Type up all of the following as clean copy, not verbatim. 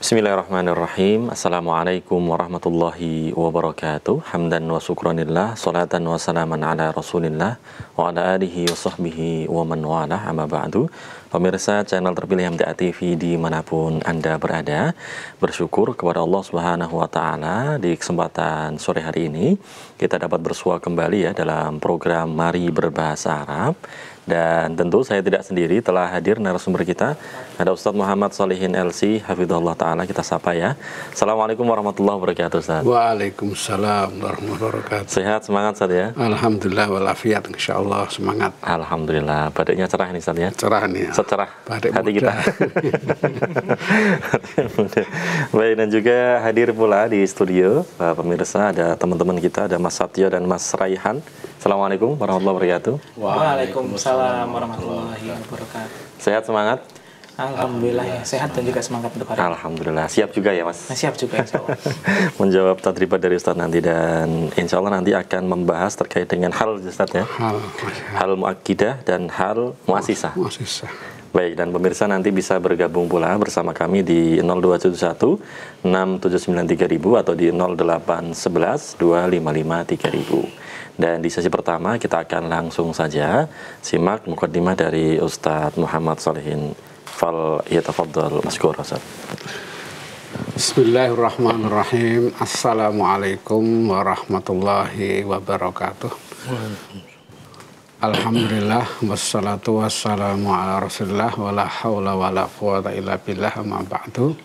Bismillahirrahmanirrahim. Assalamualaikum warahmatullahi wabarakatuh. Hamdan wa syukranillah, salatan wa salaman ala rasulillah wa ala alihi wa sahbihi wa man walah, amma ba'du. Pemirsa channel terpilih MTA TV dimanapun Anda berada, bersyukur kepada Allah Subhanahu wa Ta'ala di kesempatan sore hari ini kita dapat bersua kembali ya dalam program Mari Berbahasa Arab. Dan tentu saya tidak sendiri, telah hadir narasumber kita, ada Ustadz Muhammad Sholihin LC, hafidhullah ta'ala, kita sapa ya. Assalamualaikum warahmatullahi wabarakatuh, Ustadz. Waalaikumsalam warahmatullahi wabarakatuh. Sehat, semangat Ustadz ya? Alhamdulillah walafiat, insyaallah semangat. Alhamdulillah, badannya cerah nih Ustadz ya? Cerah nih ya. Secerah Badik hati muda. kita. Baik, dan juga hadir pula di studio pemirsa, ada teman-teman kita, ada Mas Satyo dan Mas Raihan. Assalamualaikum warahmatullahi wabarakatuh. Waalaikumsalam warahmatullahi wabarakatuh. Sehat, semangat? Alhamdulillah ya, sehat dan juga semangat untuk hari ini. Alhamdulillah, siap juga ya Mas? Nah, siap juga insya Allah. Menjawab tadribat dari Ustadz nanti, dan insya Allah nanti akan membahas terkait dengan hal Ustadz ya, hal muakkidah dan hal muasisah. Baik, dan pemirsa nanti bisa bergabung pula bersama kami di 0271 679 3000 atau di 0811 255 3000. Dan di sesi pertama kita akan langsung saja simak mukaddimah dari Ustadz Muhammad Sholihin. Fal yatafaddal maskur Ustadz. Bismillahirrahmanirrahim. Assalamualaikum warahmatullahi wabarakatuh. Alhamdulillah wassalatu wassalamu ala rasulillah wala hawla wala quwata illa billah, amma ba'du.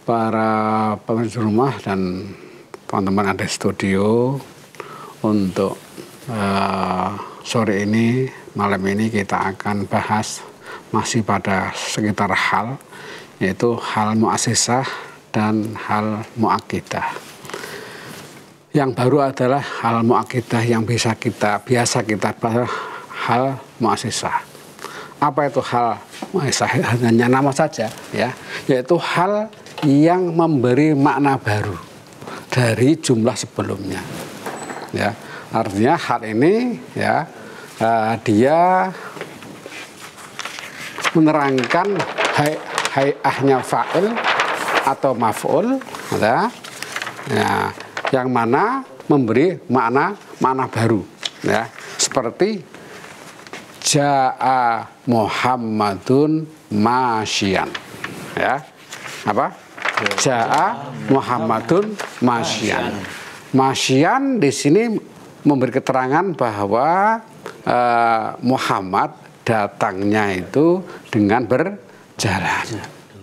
Para pemirsa rumah dan teman-teman ada studio, untuk sore ini, malam ini kita akan bahas masih pada sekitar hal, yaitu hal muasisah dan hal muakkidah. Yang baru adalah hal muakkidah yang biasa kita bahas, hal muasisah. Apa itu hal muasisah? Hanya nama saja ya, yaitu hal yang memberi makna baru dari jumlah sebelumnya. Ya, artinya hal ini ya dia menerangkan hayahnya fa'il atau maf'ul ya, yang mana memberi makna baru ya, seperti ja'a Muhammadun masyian ya, apa ja'a Muhammadun masyian. Masyian di sini memberi keterangan bahwa Muhammad datangnya itu dengan berjalan.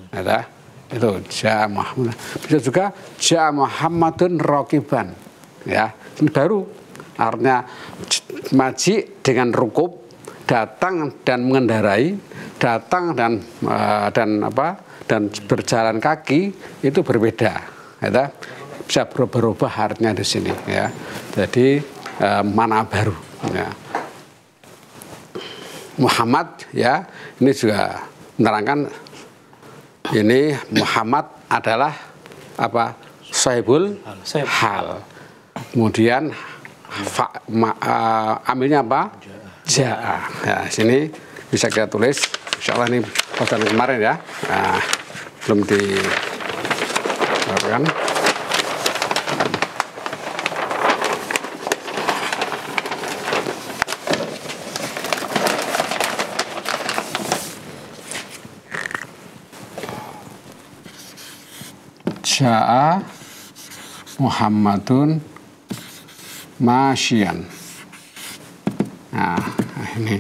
Ya, itu ja'a Muhammad. Bisa juga ja'a Muhammadun raqiban. Ya, ini baru. Artinya maji dengan rukub, datang dan mengendarai, datang dan berjalan kaki itu berbeda. Ya, bisa berubah artinya di sini ya. Jadi mana baru ya. Muhammad ya, ini juga menerangkan ini Muhammad adalah apa? Sahibul hal. Kemudian ambilnya apa? Ja'a. Ya, sini bisa kita tulis. Insyaallah ini pada kemarin ya. Nah, belum di kan? Ja'a Muhammadun masyian. Nah, ini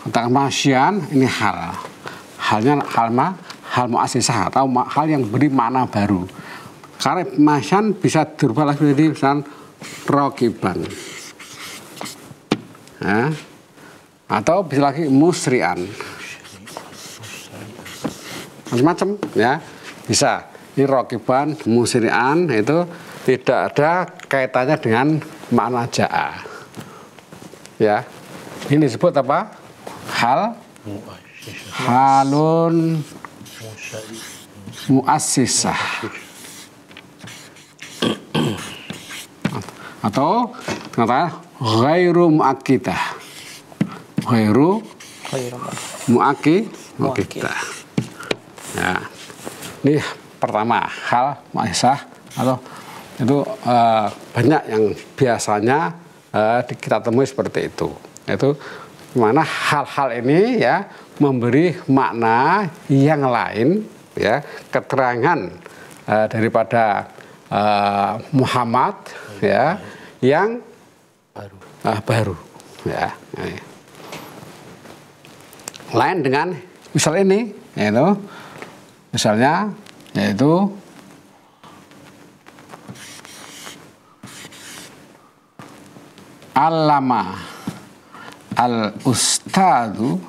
kata masyian ini halnya hal muasisah atau hal yang beri makna baru. Karena masyian bisa dirubah lagi menjadi misalnya raqiban. Nah, atau bisa lagi musri'an. Macam-macam ya, bisa. Ini raqiban, musri'an itu tidak ada kaitannya dengan makna ja'a. Ya. Ini disebut apa? Halun muassisah. Atau kata ghairu muakkidah. Ghairu muakkidah. Ya. Ini pertama hal mu'assisah atau itu banyak yang biasanya kita temui seperti itu. Itu mana hal-hal ini ya memberi makna yang lain ya, keterangan daripada Muhammad ya yang baru ya. Lain dengan misal ini yaitu misalnya yaitu allama al-ustadu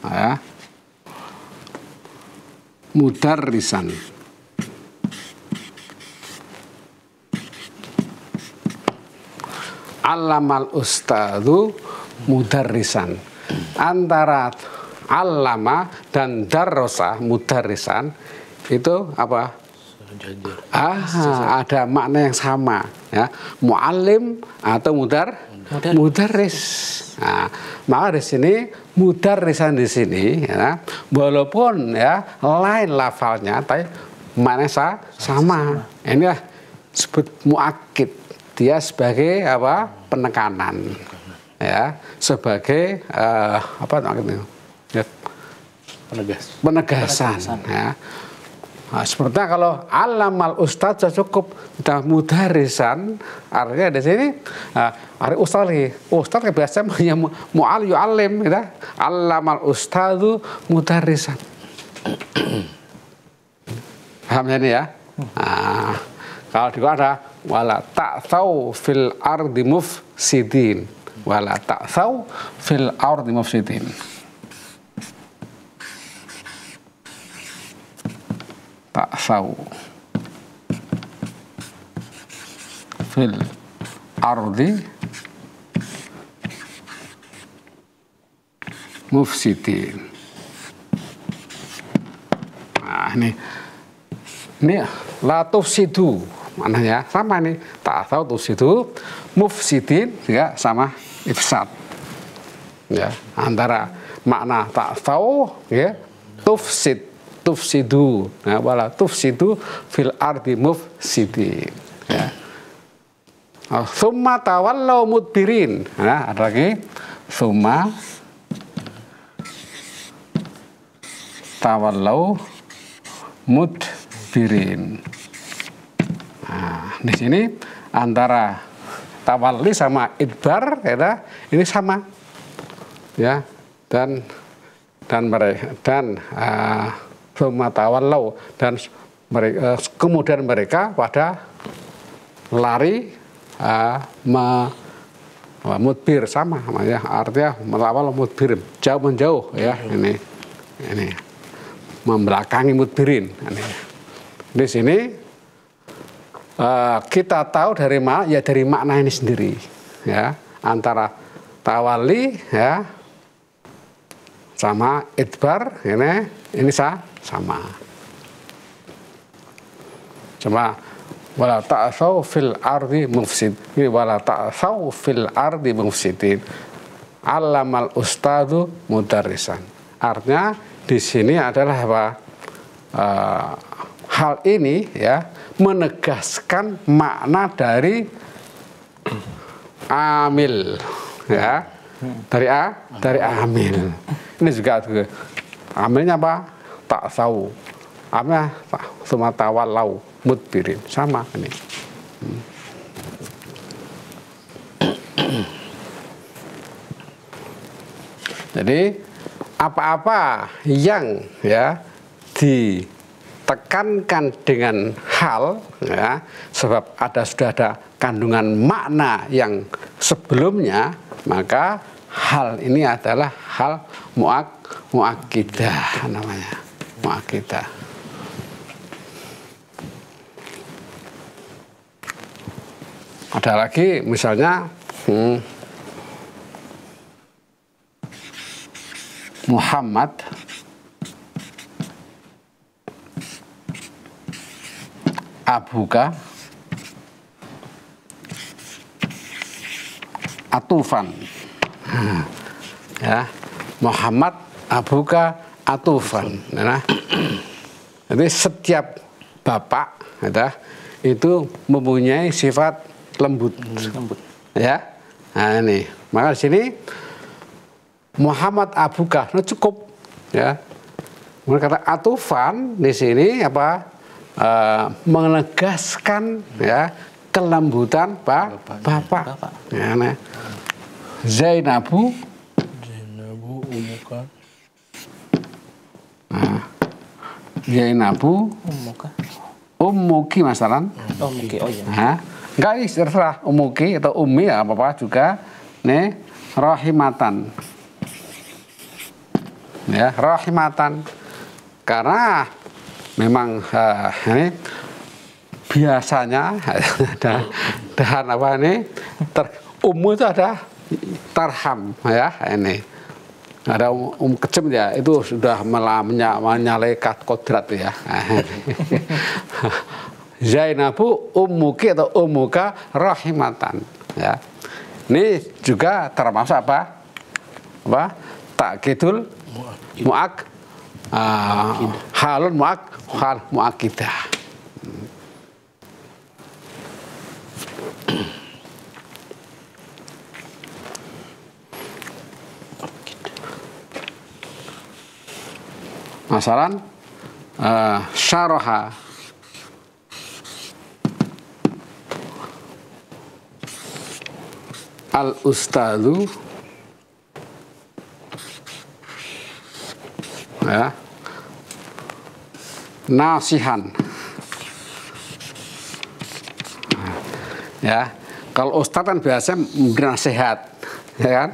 ya, mudarrisan allamal ustadu mudarrisan. Antara allama dan darrosa mudarrisan itu apa? Ada makna yang sama ya, muallim atau mudarris. Nah, maka di sini mudarrisan di sini ya, walaupun ya lain lafalnya tapi maknanya sama. Inilah disebut muakkid. Dia sebagai apa? Penekanan. Ya, sebagai apa namanya? Ya, penegasan ya. Nah, sepertinya kalau alamal ustadz cukup sudah mudarisan, artinya di sini ada ustadz lagi. Ustadz biasanya punya mu'al yu'alim, gitu. Alamal ustadzu mudarisan. Paham ini ya? Nah, kalau di ada wala ta'tsaw fil ardi mufsidin, wala ta'tsaw fil ardi mufsidin. Ta'tsaw fil ardi mufsidin. Nah, ini la tufsidu maknanya sama nih, ta'tsaw tufsidu, mufsidin juga sama ifsad. Ya, antara makna ta'tsaw ya tufsidu, nah, wala tufsidu fil ardi mufsidin ya. Tsumma tawallau mudbirin. Nah, ada lagi tsumma tawallau mudbirin. Nah, di sini antara tawalli sama idbar ya, ini sama ya, dan mereka dan tawallau dan mereka, kemudian mereka pada lari mudbir sama namanya, artinya melawal mudbir, jauh menjauh ya, ini membelakangi mudbirin. Di sini kita tahu dari mana ya, dari makna ini sendiri ya, antara tawali ya sama idbar ini sama. Coba wala ta'tsaw fil ardi mufsid, wala ta'tsaw fil ardi mufsidin, allamal ustadu mudarrisan. Artinya di sini adalah apa? Hal ini ya menegaskan makna dari amil ya, dari amil. Ini juga amilnya apa? Ta'tsaw, amilnya tsumma tawallau mudbirin, sama ini. Jadi apa-apa yang ya ditekankan dengan hal ya, sebab sudah ada kandungan makna yang sebelumnya, maka hal ini adalah hal muakkidah namanya, muakkidah. Ada lagi misalnya Muhammad abuka atufan ya, Muhammad abuka atufan. Nah, jadi setiap bapak itu mempunyai sifat lembut. Ya. Nah, ini. Maka di sini Muhammad abuka, nah cukup. Ya. Kata atufan di sini apa? Menegaskan ya kelembutan bapak. Ya, nah. Zainabu umuka. Nah, Zainabu umuki masalan. Umuki, oh iya. Nah, enggak ini terserah umuki atau umi ya apa juga. Nih rahimatan. Ya, rahimatan. Karena memang ini biasanya ada apa ini itu ada tarham ya ini ada kejem ya itu sudah menyalekat kodrat ya. Zainabu ummuki atau ummuka rahimatan ya. Ini juga termasuk apa takkidul muak halun hal muakidah. Masalan syaraha al ustadzu ya nasihan ya. Kalau ustadz kan biasa memberi nasihat ya kan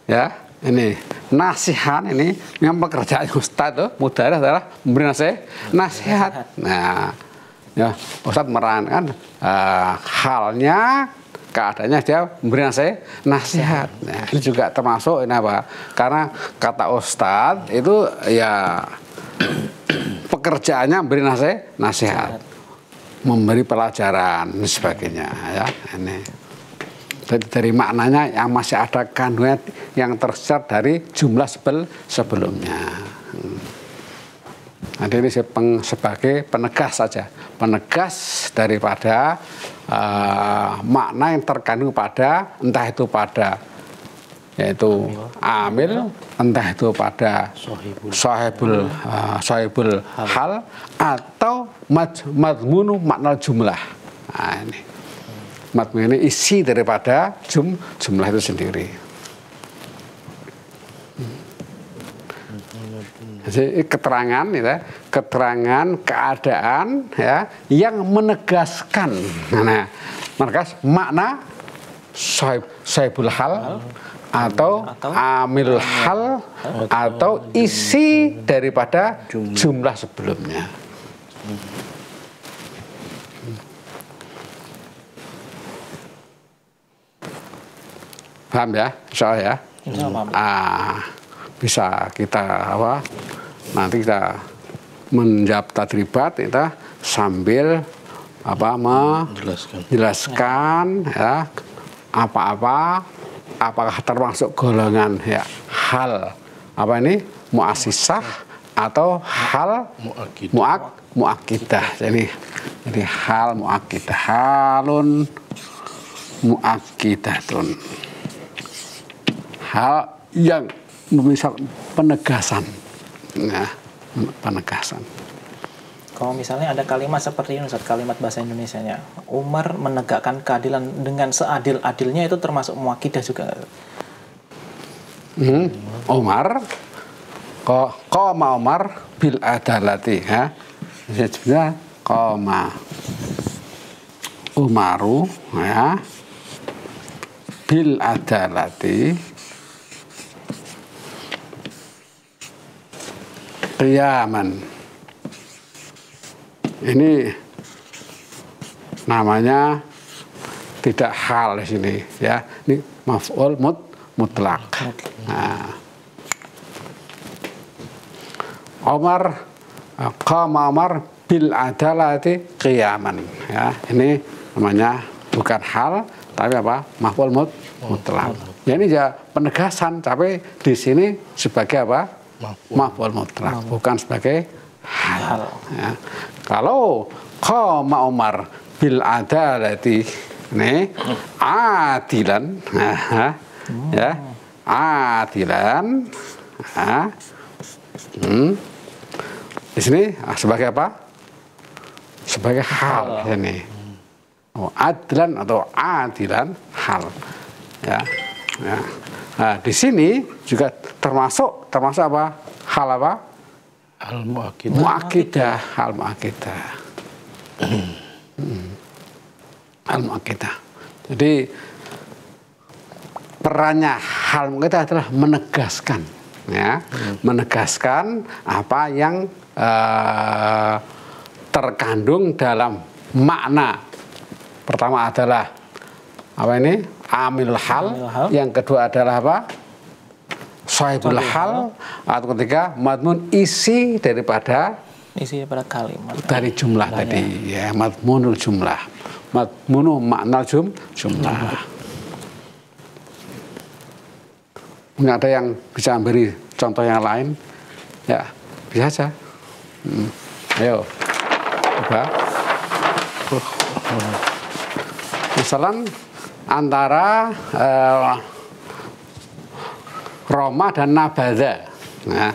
ya. Ini nasihat ini yang pekerjaan ustadz tuh mudarris adalah memberi nasihat. Nah ya ustadz merankan halnya keadaannya dia memberi nasihat. Nah, ini juga termasuk ini apa? Karena kata ustadz itu ya pekerjaannya memberi nasihat, memberi pelajaran dan sebagainya ya. Ini dari maknanya yang masih ada kandungan yang tersirat dari jumlah sebelumnya. Nah, ini sebagai penegas saja, penegas daripada makna yang terkandung pada entah itu pada yaitu amil, entah itu pada sahibul hal atau madmunu makna jumlah. Nah, ini madmun ini isi daripada jumlah itu sendiri. Jadi keterangan ya, keterangan keadaan ya yang menegaskan makna sahibul hal atau amil hal atau isi daripada jumlah sebelumnya. Paham ya? Insyaallah ya. Bisa kita nanti kita menjawab tadribat kita sambil menjelaskan ya apakah termasuk golongan ya hal muassisah atau hal muakkidah. Jadi hal muakkidah, halun muakkidatun. Hal yang misal penegasan, ya, penegasan. Kalau misalnya ada kalimat seperti ini, kalimat bahasa Indonesianya, Umar menegakkan keadilan dengan seadil-adilnya, itu termasuk muakkidah juga. Umar, qama Umar bil adalati, ya. Sebenarnya qama Umaru, ya, bil adalati. Qiyaman. Ini namanya tidak hal di sini ya. Ini maf'ul mutlak. Nah. Umar qama Umar bil adalati qiyaman ya. Ini namanya bukan hal tapi maf'ul mutlak. Ya, ini ya penegasan tapi di sini sebagai maf'ul mutlak, bukan sebagai hal. Ya. Kalau qama Umar bil adalati, nih adilan, ya adilan, di sini sebagai apa? Sebagai hal ini. Adlan atau adilan hal. Ya. Ya. Nah, di sini juga termasuk apa? Hal apa? Hal mu'akkidah. Mu'akkidah, hal mu'akkidah. Hal mu'akkidah. Jadi perannya hal mu'akkidah adalah menegaskan, ya, menegaskan apa yang terkandung dalam makna. Pertama adalah apa ini? Amil hal. Yang kedua adalah apa? Sahibul hal. Atau ketiga madmun isi daripada kalimat. Dari jumlah tadi, ya, madmunul jumlah. Madmunu makna jumlah. Mungkin ada yang bisa beri contoh yang lain? Ya, bisa saja. Ayo, coba. Misalnya antara Roma dan Nabadha. Nah,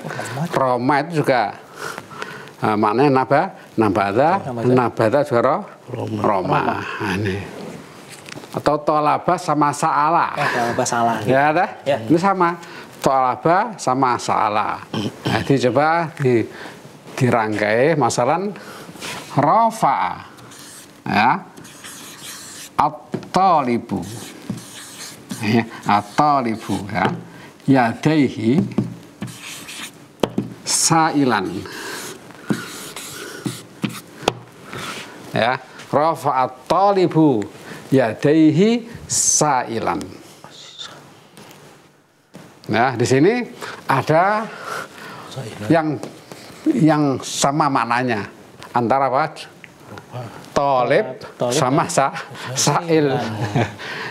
Roma itu juga maknanya Nabadha juga Roma. Nah, ini. Atau tolaba sama sa'ala. Tolaba salah. Ya, ada? Ya. Ini sama. Tolaba sama sa'ala. Jadi coba dirangkai masalah rafa'a. Ya. At-talibu. Ya, at-talibu, ya. Yadaihi sa'ilan. Ya, rafa'at talibu yadaihi sa'ilan. Nah, di sini ada yang sama maknanya antara apa? Talib sama sa'il.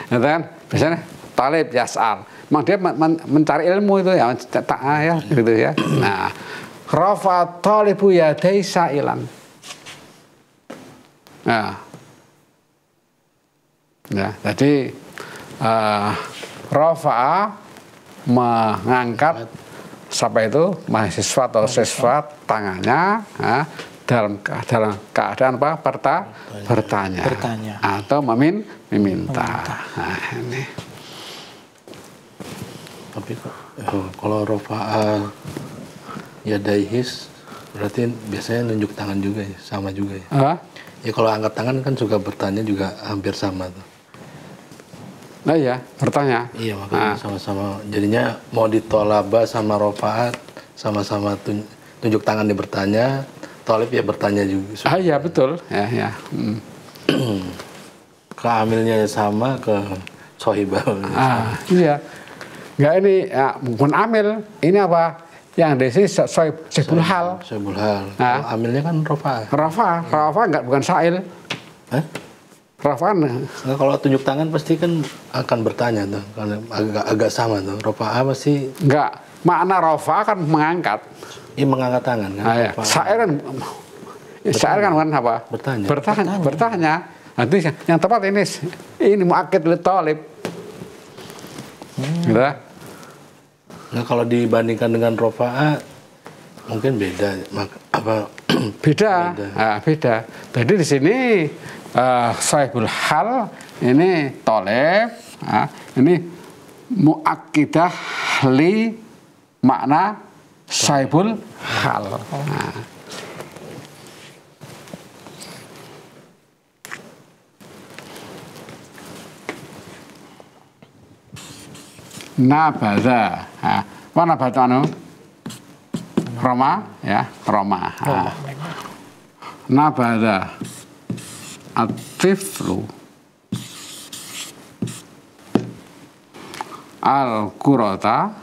Ya kan? Biasanya talib yas'al. Memang dia mencari ilmu itu ya, ya gitu ya. Nah, rafa'at talibu yadaihi sa'ilan. Nah, ya, jadi rafa'a mengangkat siapa itu mahasiswa atau siswa tangannya, ya, dalam keadaan apa? Bertanya atau meminta. Nah, ini. Tapi kalau rafa'a yadaihis berarti biasanya nunjuk tangan juga ya, sama juga ya. Ya kalau angkat tangan kan juga bertanya juga hampir sama tuh. Nah iya, bertanya. Iya makanya sama-sama. Jadinya mau ditolaba sama rofaat sama-sama tunjuk tangan di bertanya, tolib ya bertanya juga. Iya betul. Ya. Keamilnya sama, ke sohibah. Iya. Enggak ini ya, bukan amil. Ini apa? Yang di sini sohibul hal. Sohibul hal. Nah, amilnya kan rofa. Rafa enggak, bukan sa'il. Rafa nah, kalau tunjuk tangan pasti kan akan bertanya tuh, karena agak sama tuh. Rofa pasti enggak. Makna rafa kan mengangkat. Iya mengangkat tangan kan. Ya. Sa'il kan bukan apa? Bertanya. Nanti yang tepat ini mu'akkid li talib. Gitu. Nah kalau dibandingkan dengan rofa'a mungkin beda, beda. Jadi di sini sahibul hal ini toleb, ini muakkidah li makna sahibul hal. Nabadha. Mana batu anu? Roma, ya, Roma. Nabadha at-tiflu al-qurata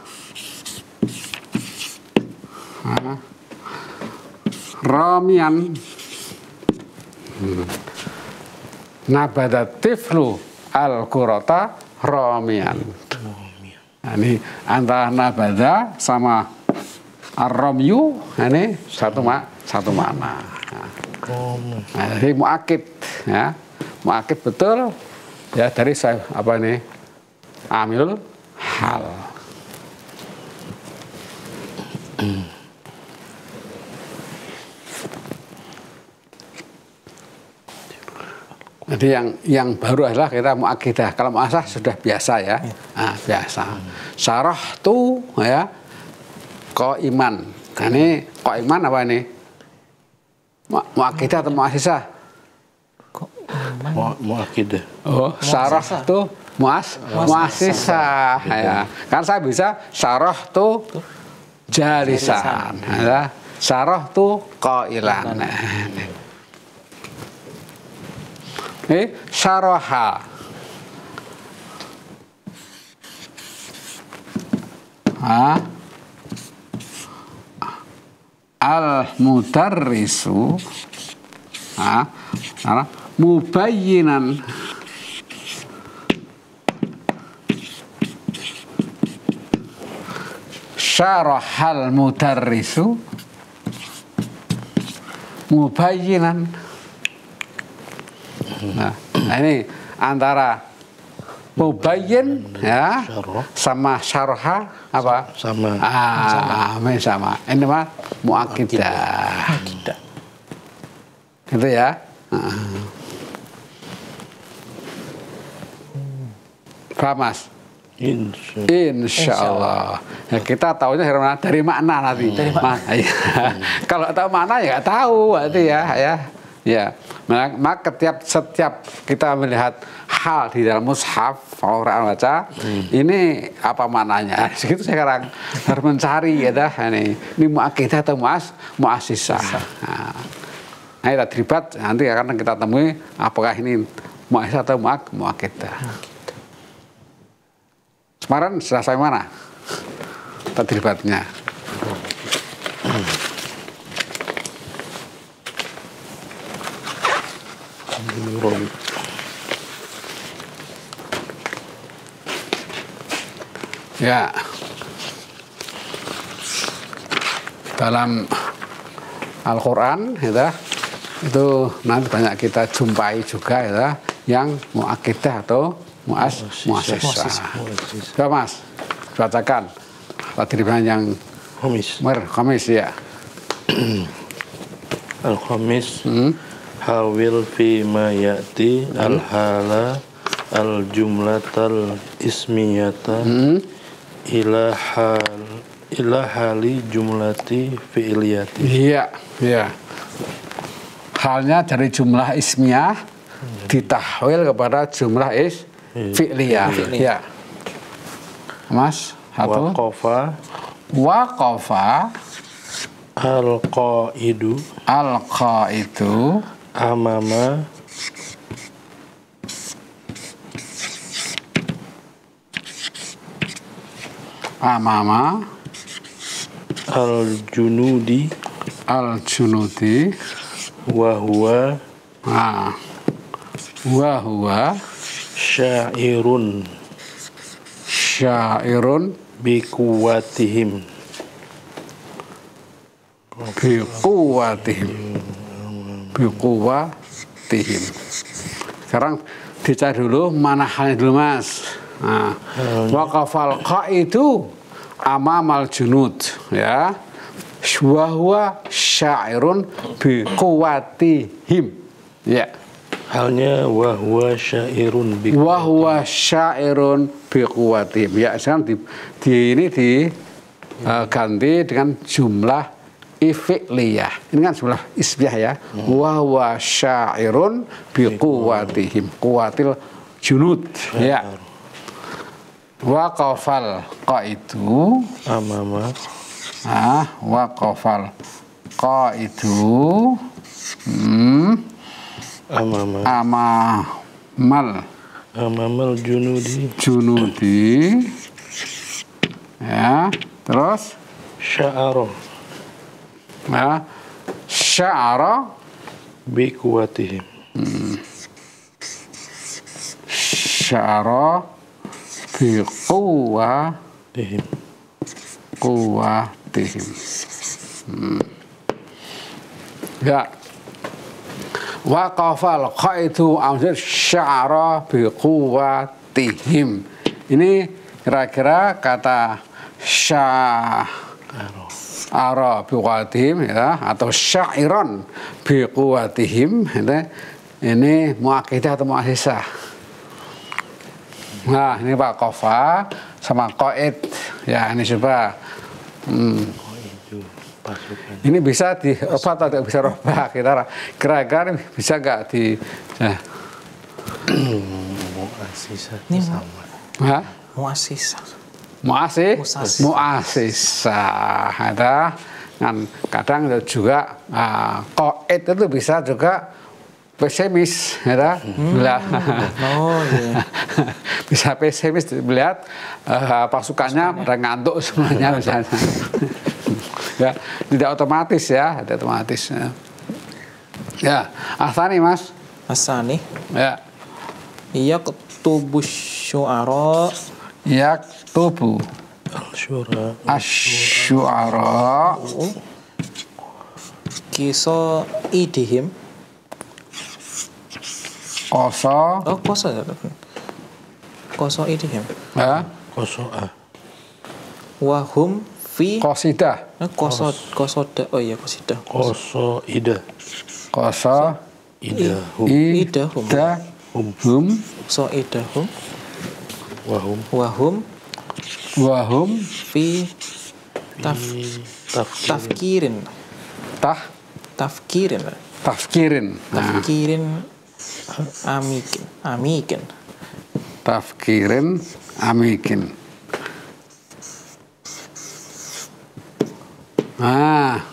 ramian. Nabadha at-tiflu al-qurata ramian. Nah, ini antara nabadha sama Ar-ramyu ini satu makna. Nah, jadi muakid ya. Muakid betul ya dari apa ini? Amilul hal. Jadi yang baru adalah kita muakidah. Kalau muasah sudah biasa ya. Nah, biasa. Syarah tu ya qaiman. Nah, ini qaiman apa ini? Muakidah atau muasisah? Muakidah. Oh, syarah tu muasisah ya. Kan saya bisa syarah tu jalisan. Ya. Syarah tu qailan. Syaraha al-mudarrisu mubayyinan syarahal mudarrisu mubayyinan. Nah, ini antara mubayyin ya sama syarha apa? Sama. Sama. Ini mah muakidah. Gitu ya. Paham, Mas? Insya Allah. Ya, kita tahunya dari makna nanti. Dari makna. Kalau tahu makna ya nggak tahu berarti ya. Ya, maka setiap kita melihat hal di dalam mushaf orang baca, ini apa maknanya? Segitu sekarang harus mencari ya dah ini muakidah atau muasisah. Nah, kita terlibat nanti akan kita temui apakah ini muasisah atau muakidah. Kemarin sudah sampai mana terlibatnya? Ya, dalam Al-Quran ya, itu nanti banyak kita jumpai juga ya, yang muakidah atau muasisah. Coba Mas, bacakan tadriban yang khamis ya. Al-khamis hawil fi ma ya'ti al-hala al-jumlatal ismiyata ila hali jumlati fi'liyati. Iya. Halnya dari jumlah ismiyah ditahwil kepada jumlah fi'liyah. Ya. Mas, satu. Waqafa al-qaidu amama al-junudi wa huwa syairun biquwatihim. Sekarang dicari dulu mana halnya dulu Mas. Nah, waqafal qaidu amamal junud ya. Wa huwa syairun biquwatihim. Ya. Halnya wa huwa syairun biquwatihim. Ya, sekarang ganti dengan jumlah fi'liyah. Ini kan jumlah ismiyah ya. Wa huwa syairun biquwatihim. Quwatil junud. Ya. Waqafal qaidu amama waqafal qaidu amamal junudi ya, terus sya'ara biquwatihim. Quwatihim biquwatihim. Ya. Waqafal qaidu amzir sya'ara biquwatihim. Ini kira-kira kata sya'ara biquwatihim ya, atau sya'iran biquwatihim ini muakkidah atau muassisah. Nah, ini waqafa sama qaid. Ya, ini coba. Ini bisa dirubah atau tidak bisa rubah? Kita kira-kira bisa nggak di Ini sama. Hah? muassisah. Muassisah ada kan, kadang juga qaid itu bisa juga pesimis ya. Oh iya. Bisa pesimis melihat pasukannya pada ngantuk semuanya misalnya. Ya, tidak otomatis ya, tidak otomatis. Ya, asani Mas. Asani. Ya. Yaktubu syu'ara. Yaktubu asyu'ara Kiso idihim. koso Oh, koso idihim. ya, Kosoa. Wahum fi kosidah kosoda. Oh iya, kosidah. Koso ida. koso Idahum. Idahum. idahum So idahum. Wahum. wahum Fi tafkirin. Tafkirin. tafkirin. Nah, Tafkirin amikin. tafkirin amikin. Nah,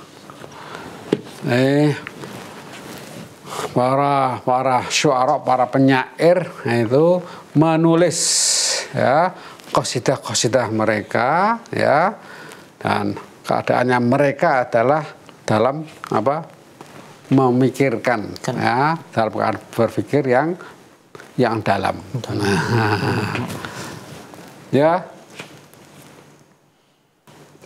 para syu'ara, para penyair itu menulis ya qasidah-qasidah mereka ya, dan keadaannya mereka adalah dalam apa? Memikirkan ya, dalam keadaan berpikir yang dalam. Nah, ya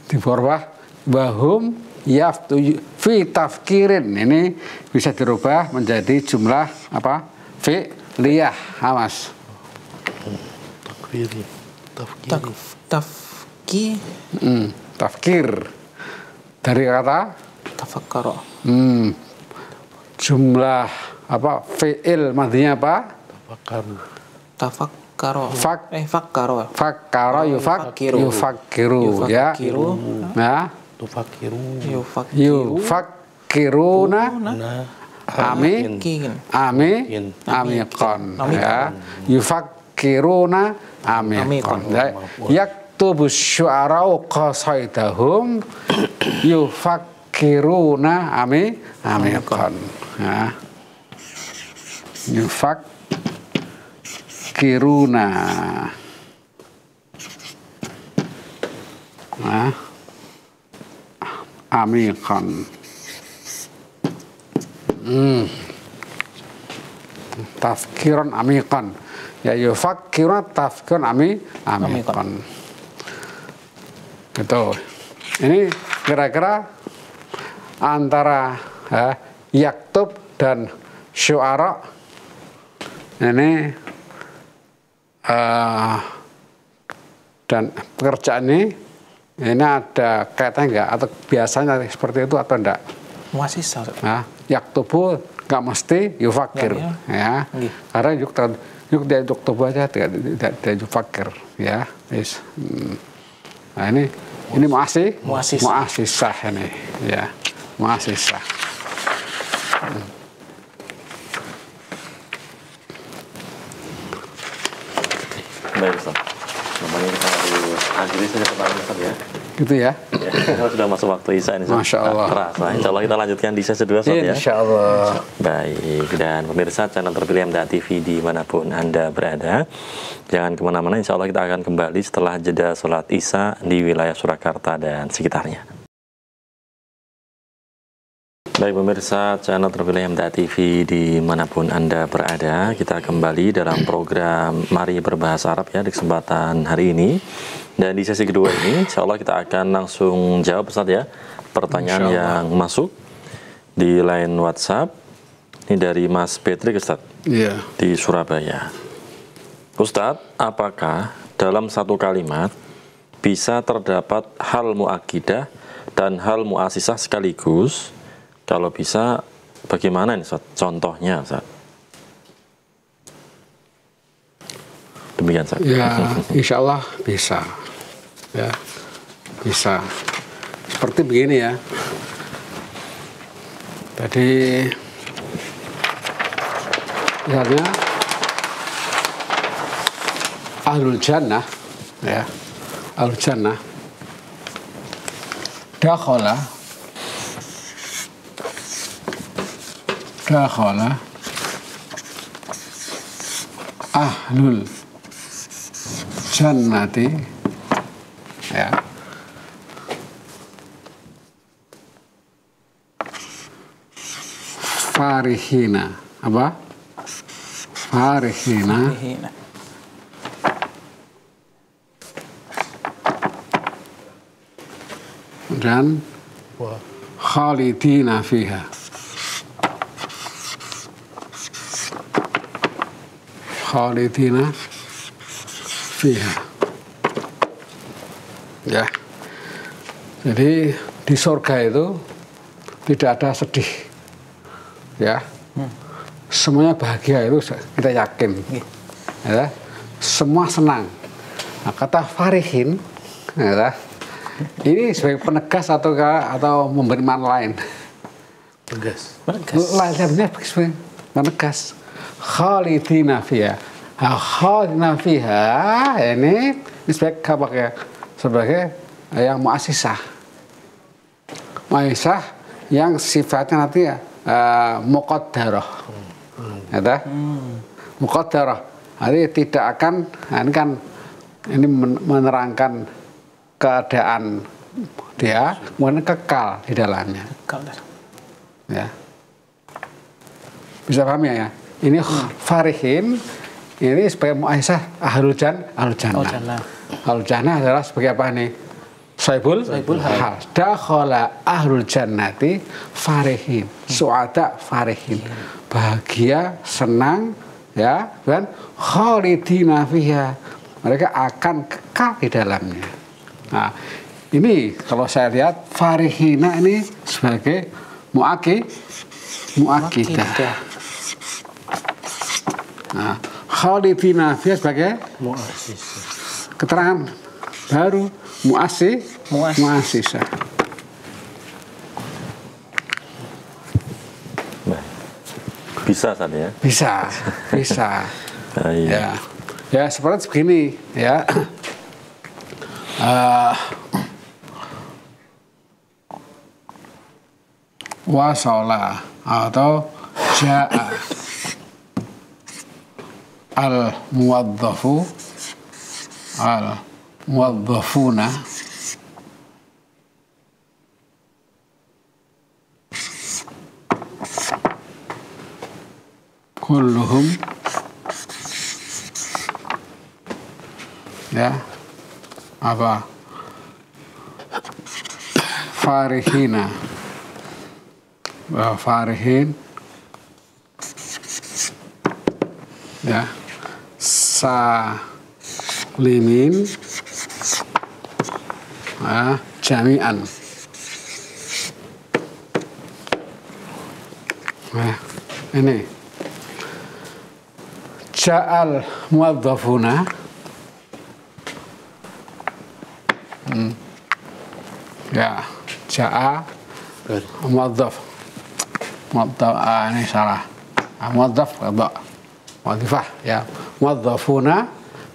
di bawah bahum yaftu fi tafkirin, ini bisa dirubah menjadi jumlah apa? Fi'liyah, Mas. Tafkir dari kata Tafakkara. Jumlah apa? Fi'il madhinya apa? Tafakkara. Fakkara. Fakkara yufakkiru ya. Nah, yufakkiruna amikon ya. Yufakkiruna amikon. Yaktubu syu'ara'u qasaidahum yufakkiruna amikon ya. Yufakkiruna amikon. Tafkiron amikon ya, yufakkiruna tafkiron amikon. Gitu. Ini kira-kira antara yaktub dan syu'ara ini dan pekerjaan ini ada kaitannya enggak, atau biasanya seperti itu atau enggak? Muassisah. Nah, yaktubu enggak mesti yufakir ya. Karena dia yaktubu aja tidak yufakir ya. Nah, ini muassisah ini ya. Muassisah. Baik, Ustaz. Namanya kita harus akhiri saja pertanyaan Ustaz ya. Gitu ya. Ya, kita sudah masuk waktu Isya ini. Masya Allah. Terasa. Insya Allah kita lanjutkan di sesi 2 Ustaz ya. Insya Allah. Baik, dan pemirsa channel terpilih MTA TV dimanapun Anda berada, jangan kemana-mana, insya Allah kita akan kembali setelah jeda sholat Isya di wilayah Surakarta dan sekitarnya. Baik pemirsa channel terpilih MTA TV dimanapun Anda berada, kita kembali dalam program Mari Berbahasa Arab ya di kesempatan hari ini. Dan di sesi kedua ini, insya Allah kita akan langsung jawab Ustaz ya, pertanyaan yang masuk di line WhatsApp. Ini dari Mas Patrick Ustaz, di Surabaya. Ustaz, apakah dalam satu kalimat bisa terdapat hal mu'akkidah dan hal mu'assisah sekaligus? Kalau bisa, bagaimana nih Ustaz? Contohnya Ustaz? Demikian Ustaz. Ya, insya Allah bisa. Ya, bisa. Seperti begini ya. Tadi misalnya ahlul jannah, ya, ahlul jannah dakhala ahlul jannati, ya, farihina, apa? Farihina dan khalidina fiha. Khalidina fiha. Ya. Jadi di surga itu tidak ada sedih. Ya. Semuanya bahagia, itu kita yakin. Ya. Semua senang. Nah, kata farihin, ya, ini sebagai penegas atau memberi makna lain. Lainnya sebagai penegas. Khalidina fiha. Khalidina fiha ini sebagai apa ya? Sebagai yang mu'assisah. Mu'assisah yang sifatnya nanti muqaddarah. Ya, muqaddarah. Jadi tidak akan, ini kan ini menerangkan keadaan dia, kemudian kekal di dalamnya. Ya. Bisa paham ya? Ini farihin, ini sebagai mu'assisah ahlul jannah. Ahlul jannah adalah sebagai apa nih? Saibul hal. Dakhala ahlul jannati farihin. Su'ada farihin. Bahagia, senang, ya, dan khalidina fiha. Mereka akan kekal di dalamnya. Nah, ini kalau saya lihat farihina ini sebagai mu'akkidah. Nah, khalidina fiha sebagai mu'assisah. Keterangan baru mu'assisah. Bisa kan ya? Bisa. Ya. Ya seperti begini ya. Wasala atau ja'a al-muwaddafuna kulluhum, ya, apa, farihina, farihin, ya, salimin, jami'an. Nah, ini ja'al muwadzafuna, ya, ja'a muwadzaf, ini salah, muwadzaf wadzifah, ya, muwadzafuna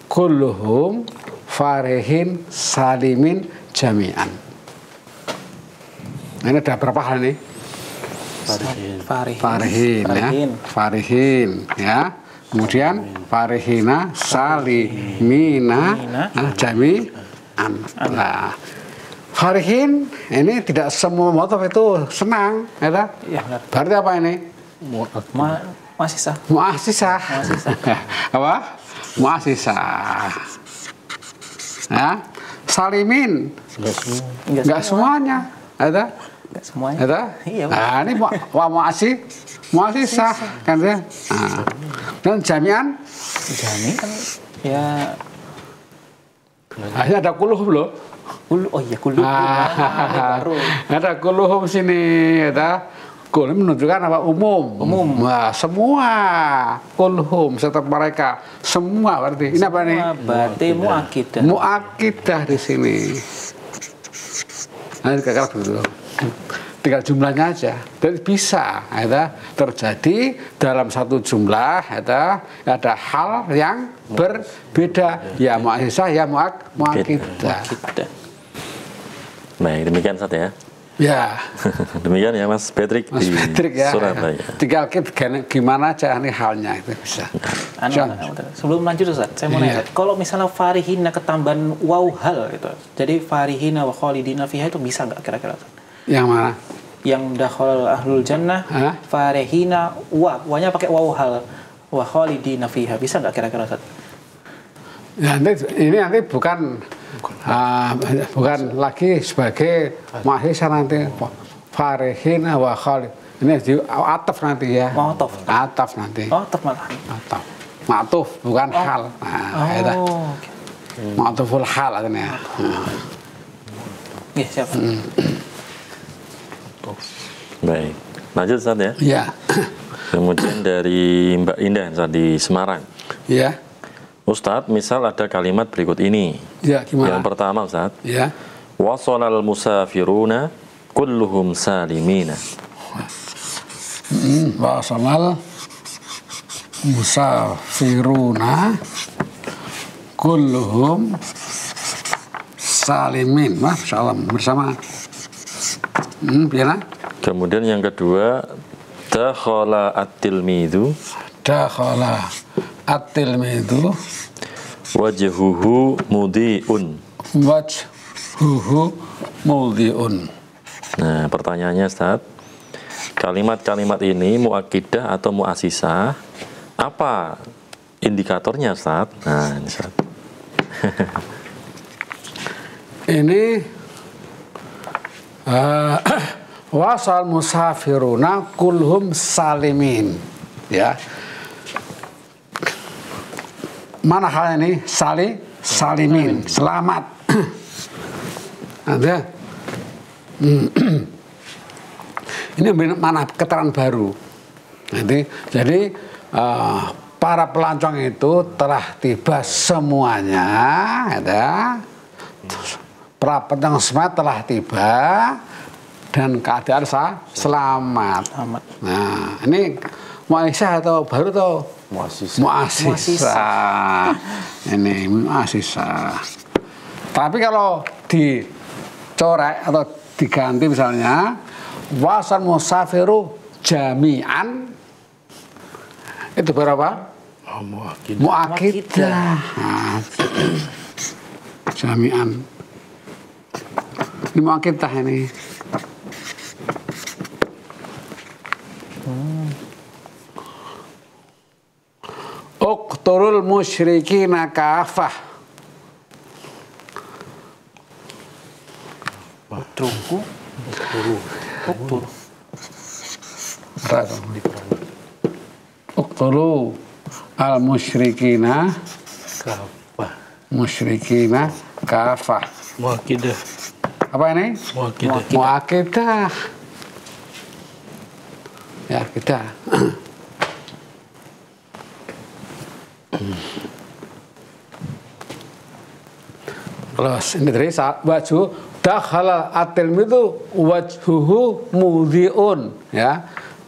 kulluhum farihin salimin jami'an. Ini ada berapa hal nih? Farihin, ya. Kemudian farihina salimina jami'an. Nah, farihin ini tidak semua motif itu senang, ya. Berarti apa ini? Mu'assisah. Apa? Mu'assisah. Ya. salimin. Enggak semuanya. Ada? Enggak semuanya. Ada? Iya. Nah, ini muasisah kan ya. Nah. Dan jami'an Jami'an ya hanya ada kuluhum loh. oh iya kulub. Baru. Ada kuluhum sini, ada kuluhum menunjukkan apa umum. Nah, semua kuluhum setiap mereka semua berarti. Ini apa nih? Berarti muakidah. Muakidah di sini. Nah, kakak dulu. Tinggal jumlahnya aja. Dan bisa ada terjadi dalam satu jumlah ada hal yang berbeda. Ya muasisah, ya muakidah. Baik, demikian Ustaz ya. Ya. Demikian ya Mas Patrick Mas di Patrick ya. Surabaya. Tinggal gimana aja nih halnya itu bisa. Sebelum lanjut Ustaz, saya mau nanya, kalau misalnya farihina ketambahan waw hal gitu. Jadi farihina wa khalidina fiha itu bisa nggak kira-kira Ustaz? Yang mana? Yang dakhal ahlul jannah farihina wanya pakai waw hal wa khalidina fiha, bisa nggak kira-kira Ustaz? Ya, nanti bukan lagi sebagai mahasiswa nanti farihina wa khalid. Ini di ataf nanti ya. Ataf nanti. Ataf malah. Ataf. Ma'tuf bukan hal. Nah, ma'tuful hal artinya. Iya, siap. Baik. Lanjut Ustaz ya. Iya. Kemudian dari Mbak Indah Ustaz di Semarang. Iya. Ustadz, misal ada kalimat berikut ini. Ya, gimana? Yang pertama, Ustadz. Ya. Wasolal musafiruna kulluhum salimina. Wasolal musafiruna kulluhum salimin. Masya Allah, bersama. Biarlah. Kemudian yang kedua, dakhala at-tilmidhu. Dakhala at-tilmidhu wajhuhu mudhi'un. Wajhuhu mudhi'un. Nah, pertanyaannya Ustaz, kalimat-kalimat ini muakidah atau muasisah, apa indikatornya Ustaz? Nah, ini Ustaz. Ini wasal musafiruna kulhum salimin. Ya. Mana hal ini? Salimin, selamat. Ada. Ini mana keterangan baru. Nanti, jadi para pelancong itu telah tiba semuanya, ada. Para pelancong semua telah tiba dan keadaan selamat. Nah, ini muasisah atau baru atau muasisah. Ini muasisah. Tapi kalau dicorek atau diganti misalnya wasal musafiru jami'an, itu berapa? Muakidah. Nah, jami'an. Ini muakidah ini. Uqtulul musyrikina kafah. Uqtulu al musyrikina kafah. Musyrikina kafah. Muakidah. Apa ini? Muakidah. Ya, kita. Terus ini dari wajhu dakhala at-tilmidhu wajhuhu mudhi'un, ya.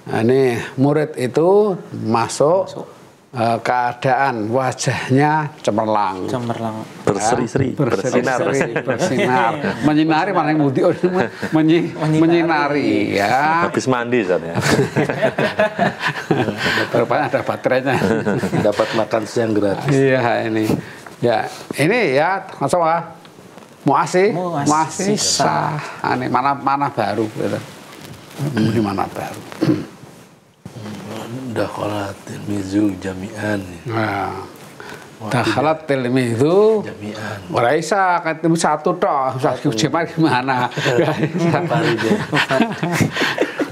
Nah, ini murid itu masuk keadaan wajahnya cemerlang, berseri-seri, bersinar, menyinari, mana yang mudhi'un, menyinari, ya. Habis mandi Ustaz ya. Rupanya ada baterainya. Dapat makan siang gratis. Iya, ini. Ya, ini ya masalah muasisah. Ini mana baru gitu. Ini mana baru. Dakhala at-tilmidhu jami'an. Nah, dakhalat tilmidhu Jami'an. ora isa ketemu satu tok jemaah gimana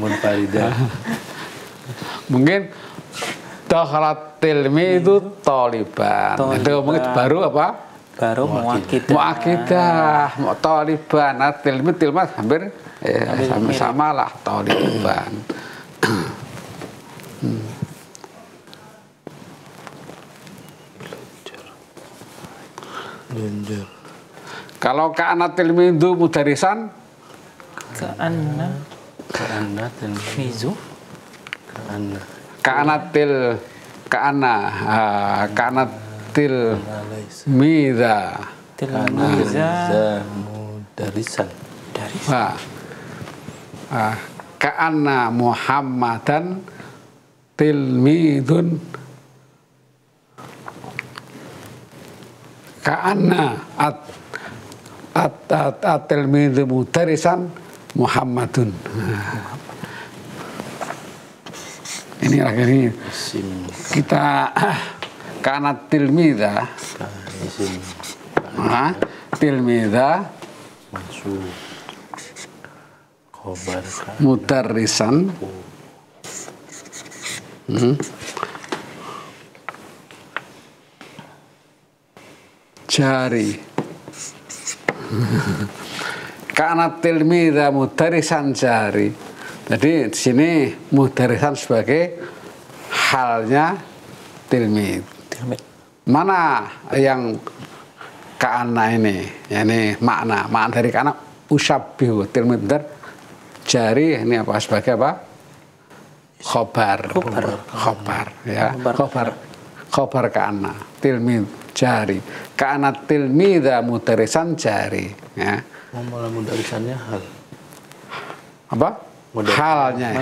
Munfaridah. mungkin dakhalat tilmidhu taliban itu mungkin baru apa Baru muakidah taliban tilmid hampir sama lah taliban. Lunjur. Kalau ka'ana tilmidhu mudarisan Ka'anna Tilmizu. mizu Ka'anna. ka'ana tilmidha tilmiza Mudarisan. dari ka'anna Muhammadan tilmidun ka'anna at-tilmidhu mudarisan Muhammadun. Ini lagi Isim. kita ka'anna tilmidha Isim. tilmidha Mansub. Khobar. mudarisan jari karena tilmidha mudarisan jari. Jadi di sini mudarisan sebagai halnya tilmid. Mana yang ka'ana ini? Ini makna dari ka'ana usabbihu tilmid jari ini apa sebagai apa? Khobar ya. Khobar ka'ana tilmid jari. Ka'ana tilmidha mudarisan jari ya. Malah mudarisannya hal. Apa? Halnya.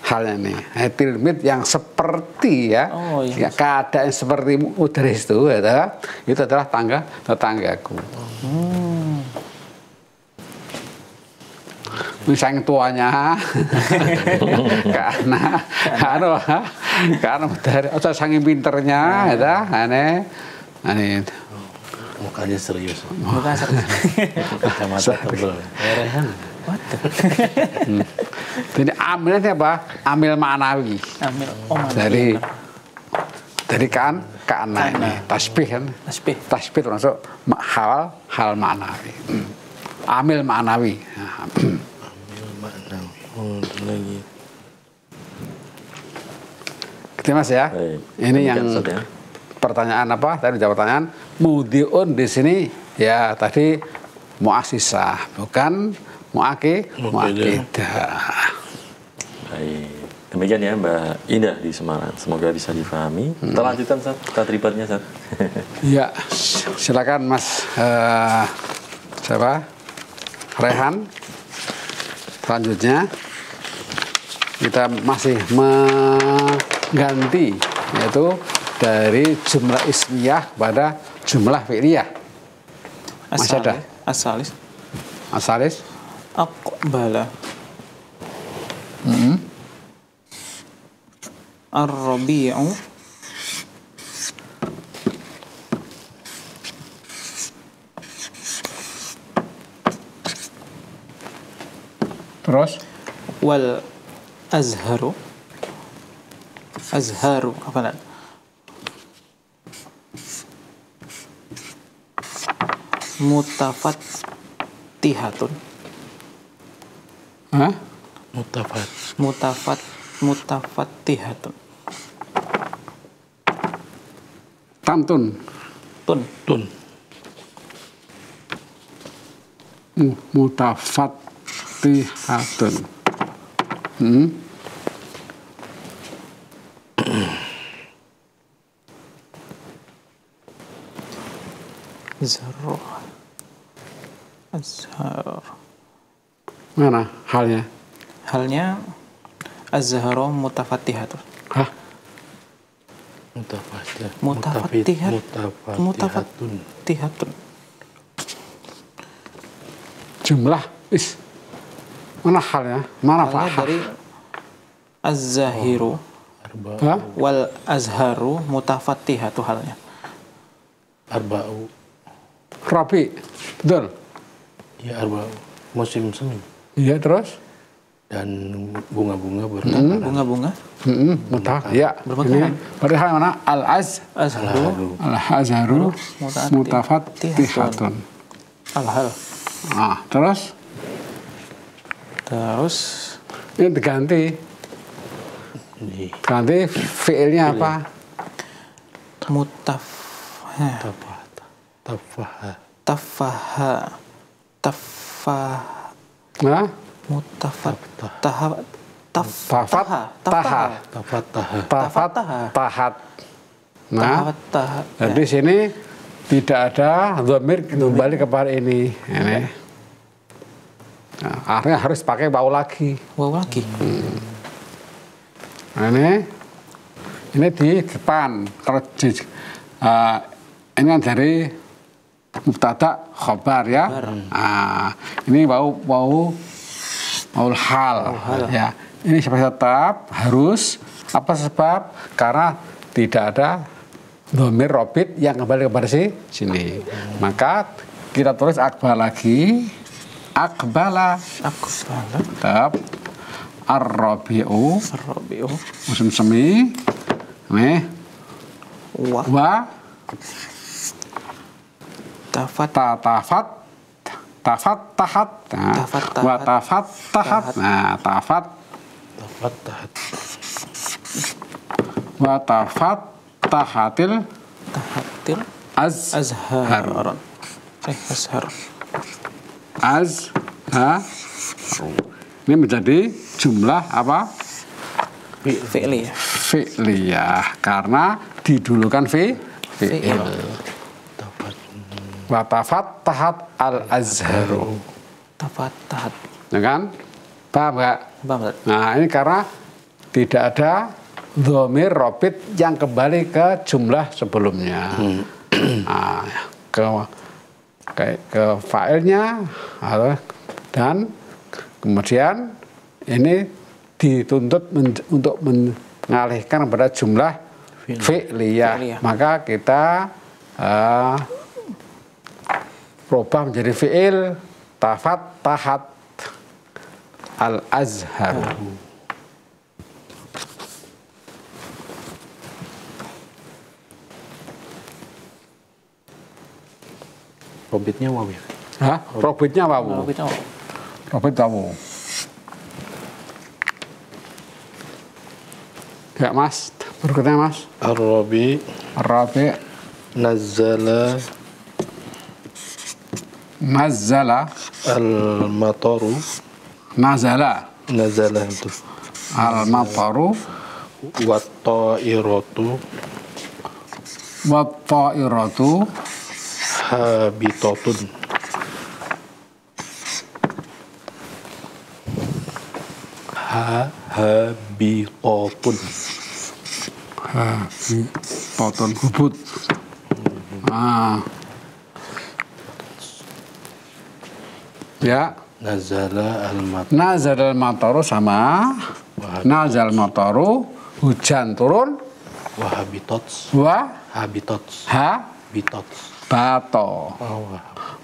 Halnya nih. Tilmid yang seperti ya. Oh, iya. Ya, keadaan seperti mudaris itu adalah tetanggaku. Misalnya tuanya karena dari atau saking pinternya ya aneh Mukanya serius. bukan serius. Kacamata tebel. Rehan. Jadi amilnya apa? Amil maknawi dari ka'ana ini tasbih kan? Tasbih termasuk hal maknawi. Amil maknawi. Lagi. Gitu Mas ya. Baik. Ini Demikian, yang Ustaz, ya. pertanyaan apa? Tadi jawab pertanyaan mudhi'un di sini ya tadi muassisah bukan muakidah. Baik. Demikian ya Mbak Indah di Semarang. Semoga bisa difahami. Kita lanjutkan Ustaz, tadribatnya Ustaz. Ya, silakan Mas siapa? Rehan. Selanjutnya kita masih mengganti yaitu dari jumlah ismiyah pada jumlah fi'liyah. Masih ada? Asalis. Aqbala. Ar-Rabi'u. Terus Wal Azharu. Apa nak? Mutafattihatun. hah? Mutafattihatun. Tantun. Tun. Mutafattihatun. Azhar. Mana halnya? Halnya Az-Zahra mutafattihatun. Hah? Mutafattihatun. Jumlah mana halnya? Mana Halnya Pak? dari Az-Zahiru. Hah? Wal azharu mutafattihatu halnya. Arba'u. Rabi, betul. Ya arba'u. Musim semi. Iya terus. Dan bunga-bunga bermekaran. Bunga-bunga Ya. Ini berarti hal mana? azharu Al-azharu mutafattihatun. al-hal. Nah, terus ini diganti. Ini Ganti fiilnya apa? tafaha. Nah, tahat. Nah, jadi sini tidak ada dhamir kembali kepada ini. Nah, akhirnya harus pakai waw lagi. Nah, ini di depan. Kalau ini kan dari mubtada khobar ya. Nah, ini waul hal. Ya. Ini sebab tetap harus apa sebab? Karena tidak ada dhamir robit yang kembali kepada sini. Maka kita tulis akbal lagi. Akbala. Tetap ar-rabi'u. Musim semi. Nih. Wa tahat. Wa tahat. Nah, wa tahatil azhar. Ini menjadi jumlah apa? Fi'liyah. Karena didulukan fi'il. Wa tahat al-azharu. Ya kan? Paham nggak? Nah, ini karena tidak ada dhamir robit yang kembali ke jumlah sebelumnya. Nah, ke fa'ilnya dan kemudian ini dituntut untuk mengalihkan pada jumlah fi'liyah. Maka kita rubah menjadi fi'il tahat al-azhar. Robitnya waw ya? Hah? Robitnya waw. Robit waw. Ya Mas, berikutnya Mas. Ar-rabi. Nazzala al-mataru. Nazala itu. Al-mataru wat-ta'iratu habitatun. Habitatun hubut. Ya. Nazala al-mataru sama. Nazal mataru hujan turun. Habitats. Bato.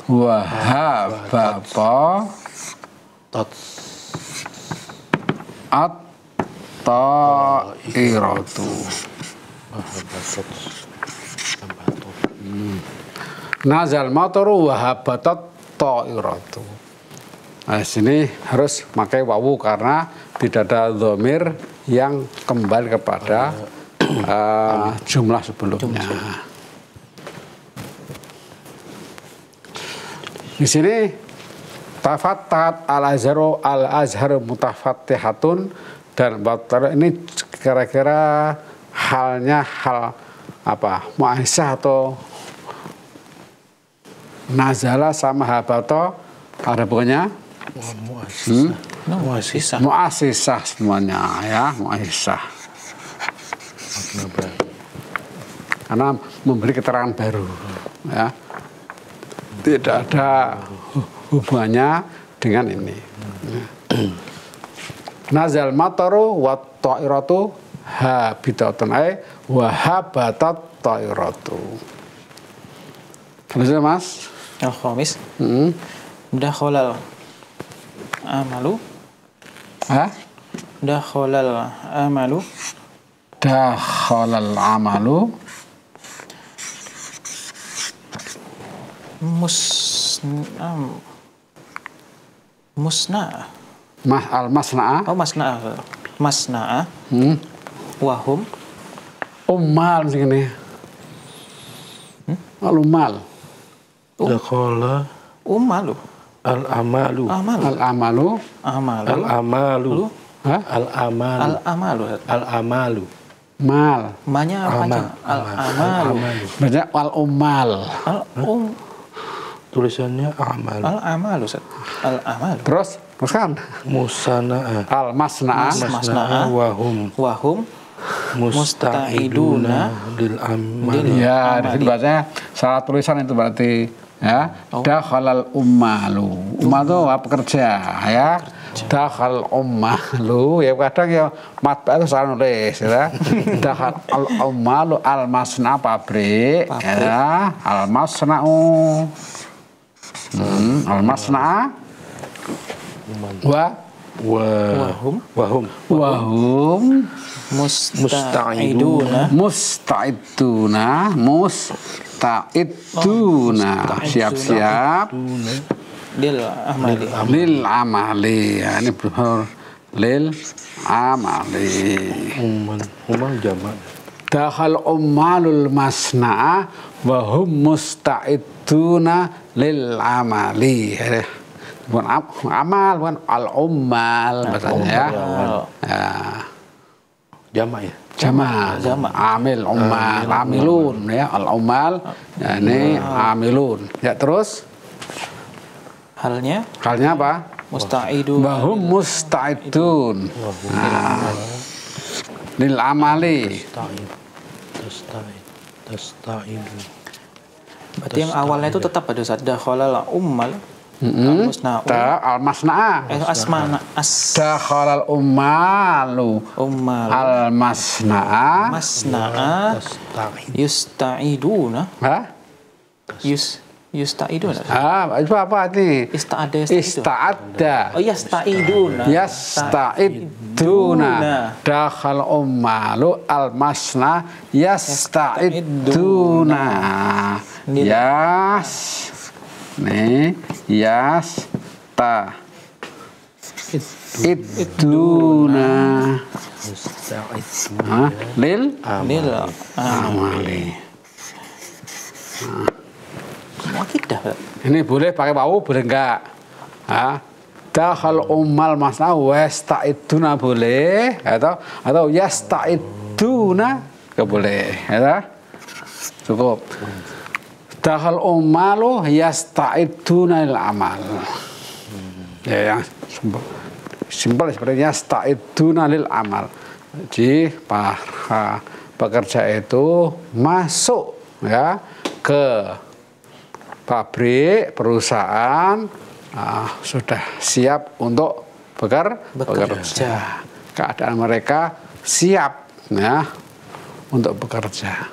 Wahabato. At-ta'iratu. Nazal mataru wahabatat ta'iratu. Nah, sini harus pakai wawu karena tidak ada dhamir yang kembali kepada jumlah sebelumnya. Di sini tafattat al-azharu mutafattihatun dan batar ini kira-kira halnya hal apa? Mu'aisah atau nazala sama habato ada pokoknya mu'asisah semuanya ya, mu'asisah. Karena memberi keterangan baru ya. Tidak ada hubungannya dengan ini. Nazal mataru wa ta'iratu habitatun ay wa habatat tairatu. Bisa Mas? Al-khamis. Hmm. Dakhalal amalu. Hah? Dakhalal amalu. Dakhalal amalu musna. al-masna'a. Oh, masna'a. Wahum. Ummal segini. Al-ummal. Dakhala Umalu. al-amalu. Al-amalu. Amalu. Al-amalu. Hah? Al-amalu. Al-amalu. Al-amalu. Mal. Manya apa aja? Al-amalu. Baca al-ummal. Tulisannya amalu. Al-amalu, Ustaz. Al-amalu. Teruskan. Musana'ah. Al-masna'a. Masna'a Wahum musta'iduna lil amali. Ya, di sini bacanya salah tulisan itu berarti ya. Dakhalal ummalu. Ummal itu pekerja ya. Dakhal ummalu ya kadang ya matbah itu salah nulis ya. Dakhal al ummalu al masna pabrik ya. Al masna'u. Al masna'a wahum musta'iduna siap-siap lil amali ya, ini benar lil amali. Ummal jamak. Dakhal ummalul masna'a wa hum musta'iduna lil amali. Bukan amal, bukan al-ummal bahasanya ya. Jamak ya? Jamak. Amil, ummal, amilun ya, al-ummal. Ya, ini amilun. Ya, terus halnya apa? Musta'idun. Bahum musta'idun. Lil amali. Tasta'idun. Berarti yang awalnya itu tetap pada saat dakhalal ummal. Al-musna'u. Al-masna'a. Dakhalal ummalu. Al-masna'a. Masna'a. Yusta'iduna. Hah? Yusta'iduna. Itu apa ini? Ista'adda. Oh, yasta'iduna. Yasta'iduna. Dakhal ummalu al-masna yasta'iduna. Nih, iduna lil amali. Akidah. Ini boleh pakai wawu, boleh enggak? Dakhal ummal masna wasta'iduna boleh atau yasta'iduna enggak boleh, ya. Cukup. Dakhal ummalu yasta'iduna lil amal. Ya, yang simpel seperti yasta'iduna lil amal. Jadi para pekerja itu masuk ya ke pabrik, perusahaan, sudah siap untuk bekerja. Keadaan mereka siap ya untuk bekerja.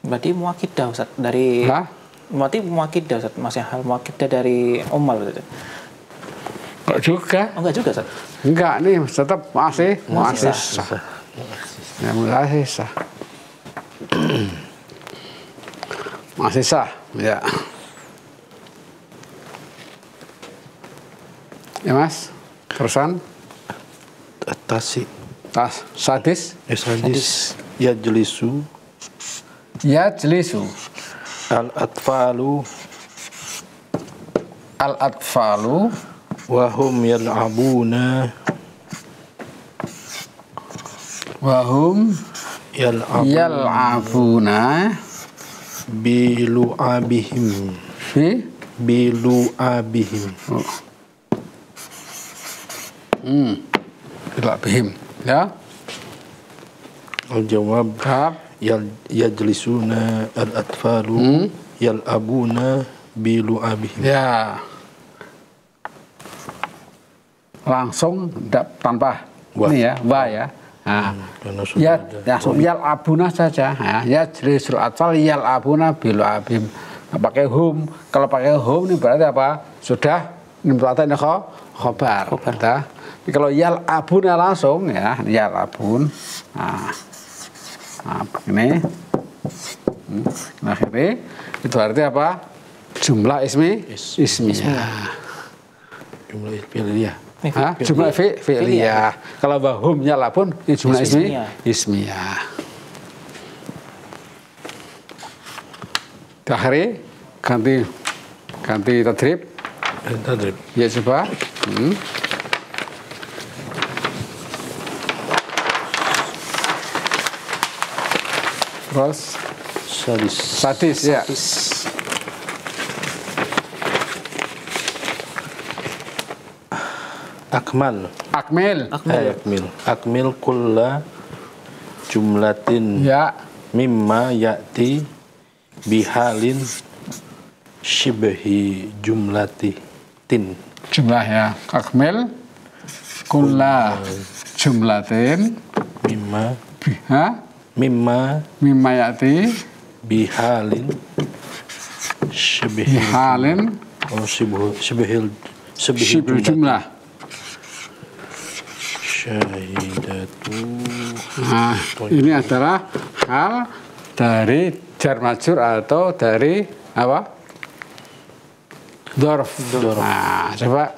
Berarti muakidah Ustaz dari berarti muakidah Ustaz, masih hal muakidah dari ummal Ustaz. Enggak juga. Oh, enggak juga Ustaz. Enggak, nih tetap masih sah. Ya, masih sah. Masih sah, ya. Ya Mas, terusan. Sadis. Yajlisu. Al-atfalu wahum yal'abuna bilu'abihim bilu'abihim ya. Al-jawab yajlisuna al-atfalu yal'abuna bilu'abihim. Ya. Langsung tanpa ini ya, ba ya. Nah, Karena sudah ya ada. langsung yal abuna saja. Ya jrisul atfal yal abuna bil abim. Pakai hum. Kalau pakai hum ini berarti apa? Sudah ini berarti ini khobar. Tapi kalau yal abuna langsung ya yal abun. Nah, ini. Akhirnya itu arti apa? Jumlah ismiyah. Jumlah fi'liyah. Jumlah fi'liyah. Kalau bahumnya lapun ini jumlah ismiyah. Akhirnya ganti tadrib. Tadrib. Ya coba. Terus sadis ya. Akmal. Akmil kulla jumlatin Ya. mimma ya'ti bihalin shibhi jumlatin. Jumlah ya. Akmil kulla jumlatin Mimma mimma yati bihalin shibhi halin shibhi jumlah. Syahidatu. Nah, ini adalah hal dari jar majrur atau dari apa? Dzarf. Nah, coba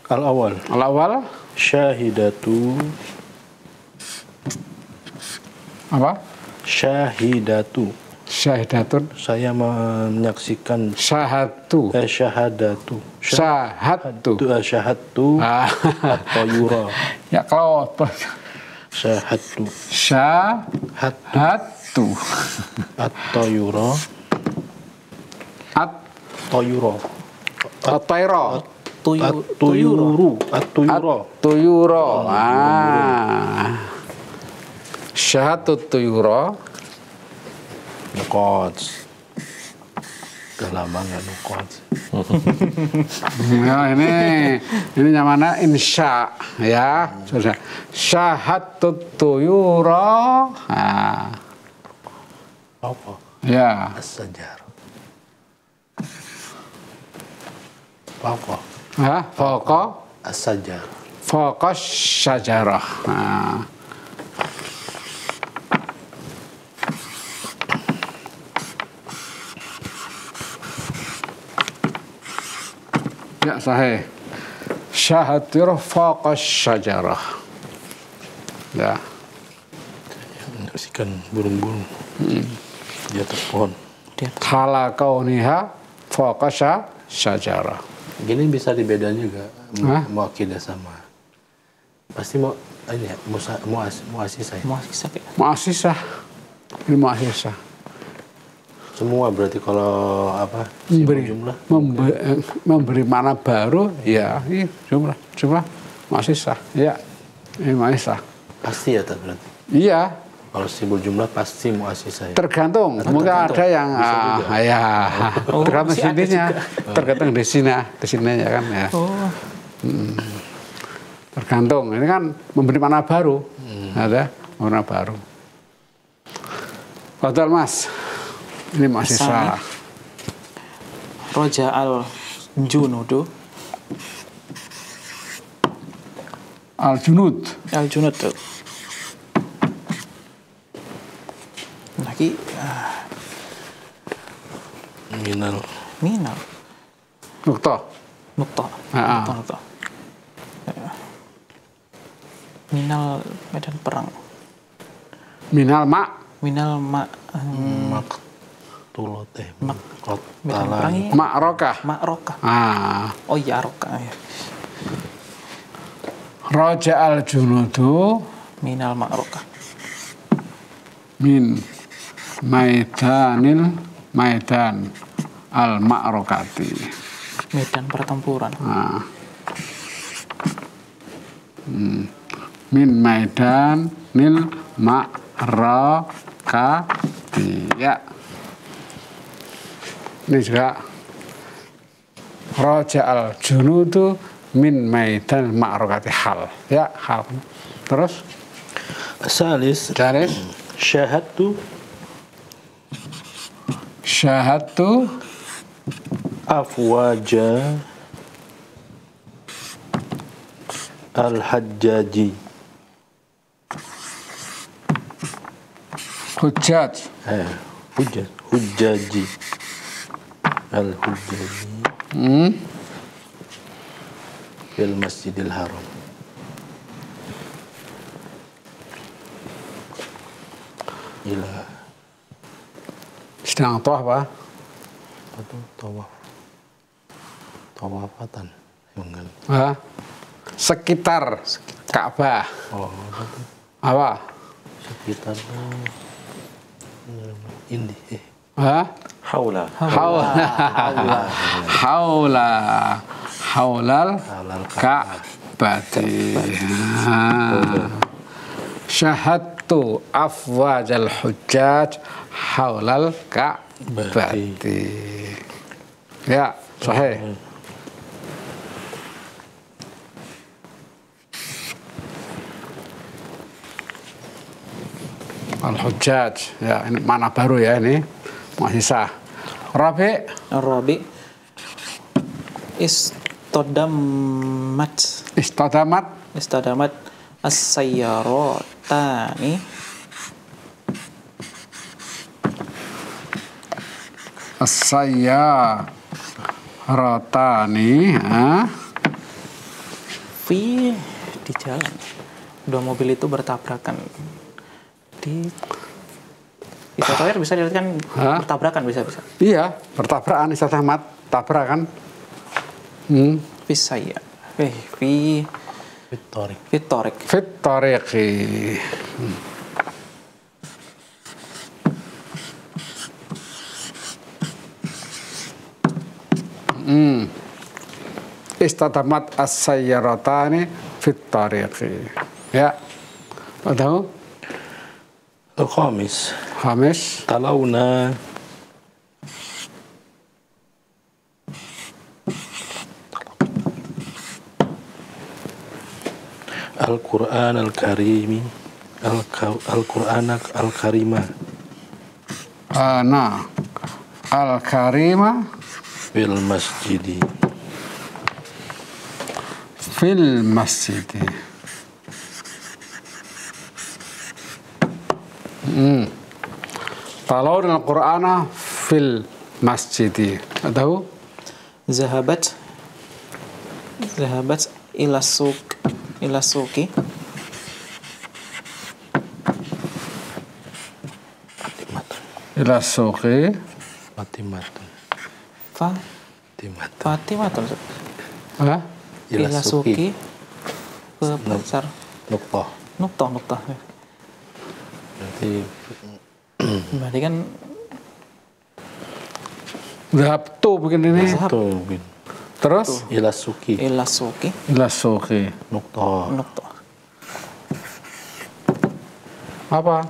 Al-awwal syahidatu. Apa? Syahidatu. Syahidatun. Saya menyaksikan Syahatu. syahadatu. Syahatu. Syahadtu atau yura. Ya kalau Syahadtu. syahatu Atau yura. Toyuro. at-tayra Tuyuru. tuyuro. Syahatu tuyuro. Nukots. Udah lama nggak nukots. Ya, ini namanya insya ya. Sudah. Syahatu tuyuro. Nah, Apa? ya. As-sajar. Apa? Foko As-sajar. Fokus syajarah. Nah. Ya sahih. Syahatir fokus syajarah. Ya. Menyaksikan burung-burung di atas pohon. Hala kauniha fokus syajarah. Gini bisa dibedain juga mau akidah sama. Pasti mau ini ya, muasisah ya. Muasisah. Ini muasisah. Semua berarti kalau apa? Jumlah. Memberi makna baru ya, ini jumlah muasisah. Ya. Ini muasisah. Pasti ya berarti. Iya. Kalau simbol jumlah pasti muasisah ya. Tergantung, mungkin ada yang tergantung sininya, tergantung di sini ya kan ya. Tergantung, ini kan memberi makna baru, ada makna baru. Betul Mas, ini masih salah. Roja al-junudu. Al-junud. Al-junud tuh. Lagi minal Nukta. Minal medan perang. Minal Medan perang ini. Ma'rokah. Oh iya rokah ya. Roja al-junudu Minal ma'rokah. min maidan al-ma'rokati. Medan pertempuran. Min maidanil ma'rokati. Ya. Ini juga Roja al-junudu min maidan ma'rokati hal. Ya, hal. Terus Salis. Salis. Syahadtu afwaja al-hajjaji. hujjaj. Hujjaji al-hujjaji fil masjidil haram. Ila Sedang tawaf apa? itu tawafatan enggak. Hah? Sekitar Ka'bah. Oh, Apa? sekitar ini Hah? Haula. Haulal Ka'bati. Syahadtu afwajal hujjaj haulal Ka'bati. Ya, sahih. Al-hujjaj. Ya, ini mana baru ya ini. Mu'asisah. Rabi. Rabi istadamat as-sayyaratani as-sayyaratani di jalan. Dua mobil itu bertabrakan di Totoir bisa dilihat kan bertabrakan bisa. Iya, bertabrakan istadamat, tabrakan. Fisaya. Fitorik. Fit tariqi. Istadamat as-sayyaratani fit tariqi. Ya. Tahu? Al-khamis. Hamis. Talawna Al-Quran Al-Karimi Al-Quran Al-Karima Ana Al-Karima fil masjidi fil masjidi. Talawna Al-Qur'ana fil masjidi. Tahu? Zahabat ila suqi Ila suqi Fatimatun Fatimatun Hah? ila suqi ke pasar Nuqtah. Nuqtah. Berarti kan Zahabtu begini ini. itu Terus ila suki ila suqi ila suqi. Nuqtah. Apa?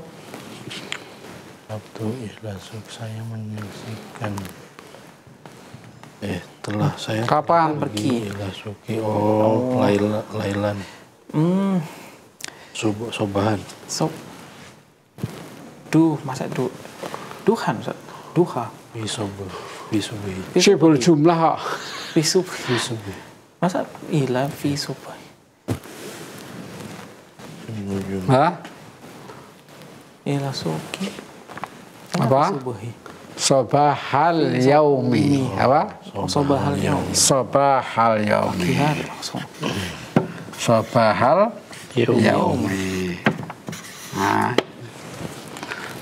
Sabtu ila suki saya menyaksikan telah saya Kapan? Pergi. ila suki lailan sobahan Duhan Ustaz. Duha. Bisubi. Syibul jumlah. Bisubi. Masa ila fi subuh. Hah? Ila suki. Apa? Subuhi. Sobahal yaumi. Apa? Sobahal yaumi. Sobahal yaumi. Sobahal yaumi. Nah.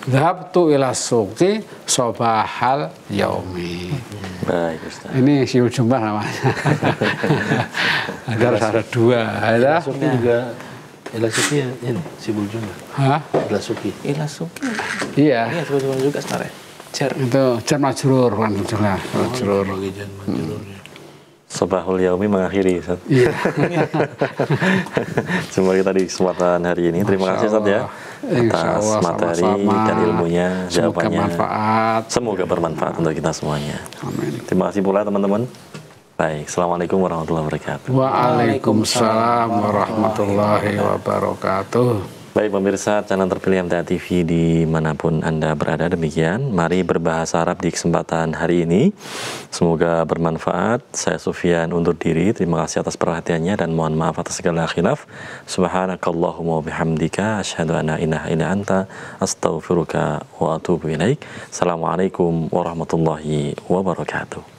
Zahabtu ila suqi sobahal yaumi. Baik, Ustaz. Ini syibul jumlah namanya. ada dua. Ada. Suki juga ila suki ini sibul jumlah. Hah? Ila suki. Ila suki. Iya. Iya, sebetulnya juga sebenarnya. Jar. Itu jar majrur kan jumlah. Majrur. Bagi jan majrurnya. Sobahul yaumi mengakhiri, Ustaz. Iya. Semoga tadi kesempatan hari ini. Terima kasih, Ustaz ya. Atas materi dan ilmunya, jawabannya. Semoga bermanfaat untuk kita semuanya. Amin. Terima kasih pula teman-teman. Baik, Assalamualaikum warahmatullahi wabarakatuh. Waalaikumsalam warahmatullahi wabarakatuh. Baik pemirsa channel terpilih MTA TV dimanapun Anda berada, demikian mari berbahasa Arab di kesempatan hari ini. Semoga bermanfaat. Saya Sufyan undur diri, terima kasih atas perhatiannya dan mohon maaf atas segala khilaf. Subhanakallahumma bihamdika asyhadu an la ilaha illa anta astaghfiruka wa atubu ilaik. Assalamualaikum warahmatullahi wabarakatuh.